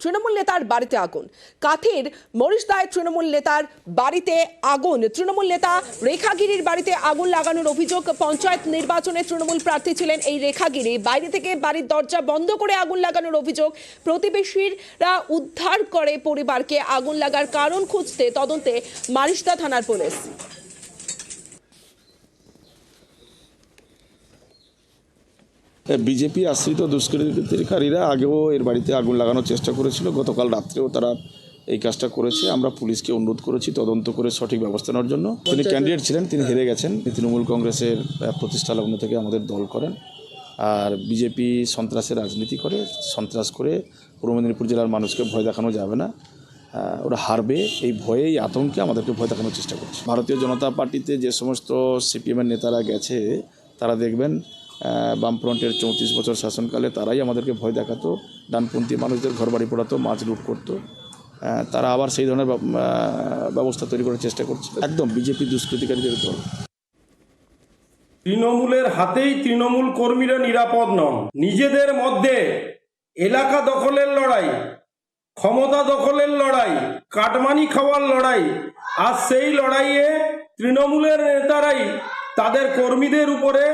তৃণমূল নেতার বাড়িতে আগুন। কাথির মরিশদায় তৃণমূল নেতার বাড়িতে আগুন। তৃণমূল নেতা রেখাগিরির বাড়িতে আগুন লাগানোর অভিযোগ। পঞ্চায়েত নির্বাচনে তৃণমূল প্রার্থী ছিলেন এই রেখাগিরি। বাইরে থেকে বাড়ির দরজা বন্ধ করে আগুন লাগানোর অভিযোগ। প্রতিবেশীরা উদ্ধার করে পরিবারকে। আগুন লাগার কারণ খুঁজতে তদন্তে মারিশদা থানার পুলিশ। বিজেপি আশ্রিত দুষ্কৃতিকারীরা আগেও এর বাড়িতে আগুন লাগানোর চেষ্টা করেছিল। গতকাল রাত্রেও তারা এই কাজটা করেছে। আমরা পুলিশকে অনুরোধ করেছি তদন্ত করে সঠিক ব্যবস্থা নেওয়ার জন্য। তিনি ক্যান্ডিডেট ছিলেন, তিনি হেরে গেছেন। তৃণমূল কংগ্রেসের প্রতিষ্ঠা লগ্ন থেকে আমাদের দল করেন, আর বিজেপি সন্ত্রাসের রাজনীতি করে। সন্ত্রাস করে পূর্ব মেদিনীপুর জেলার মানুষকে ভয় দেখানো যাবে না। ওরা হারবে, এই ভয়ে এই আতঙ্কে আমাদেরকে ভয় দেখানোর চেষ্টা করছে। ভারতীয় জনতা পার্টিতে যে সমস্ত সিপিএমের নেতারা গেছে তারা দেখবেন বামফ্রন্টের 34 বছর শাসনকালে তারাই আমাদেরকে ভয় দেখাতো, ডানপন্থী মানুষদের ঘরবাড়ি পোড়াতো, মাছ লুট করতো। তারা আবার সেই ধরনের ব্যবস্থা তৈরি করার চেষ্টা করছে। একদম বিজেপি দুষ্কৃতিকারীদের দল। তৃণমূলের হাতেই তৃণমূল কর্মীরা নিরাপদ নন। নিজেদের মধ্যে এলাকা দখলের লড়াই, ক্ষমতা দখলের লড়াই, কাটমানি খাওয়ার লড়াই, আর সেই লড়াইয়ে তৃণমূলের নেতারাই তাদের কর্মীদের উপরে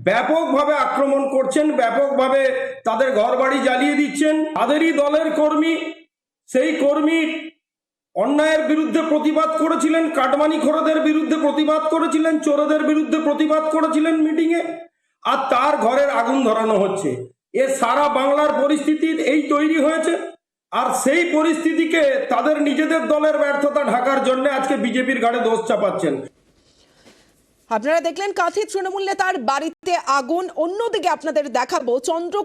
ব্যাপকভাবে আক্রমণ করছেন, ব্যাপকভাবে তাদের ঘরবাড়ি জ্বালিয়ে দিচ্ছেন। তাদেরই দলের কর্মী, সেই কর্মী অন্যায়ের বিরুদ্ধে প্রতিবাদ করেছিলেন, কাটমানিখোরদের বিরুদ্ধে প্রতিবাদ করেছিলেন, চোরদের বিরুদ্ধে প্রতিবাদ করেছিলেন মিটিংয়ে, আর তার ঘরের আগুন ধরানো হচ্ছে। এ সারা বাংলার পরিস্থিতি এই তৈরি হয়েছে। আর সেই পরিস্থিতিকে তাদের নিজেদের দলের ব্যর্থতা ঢাকার জন্য আজকে বিজেপির ঘাড়ে দোষ চাপাচ্ছেন। আপনারা দেখলেন কাথির তৃণমূল নেতার বাড়িতে আগুন। অন্যদিকে আপনাদের দেখাবো চন্দ্র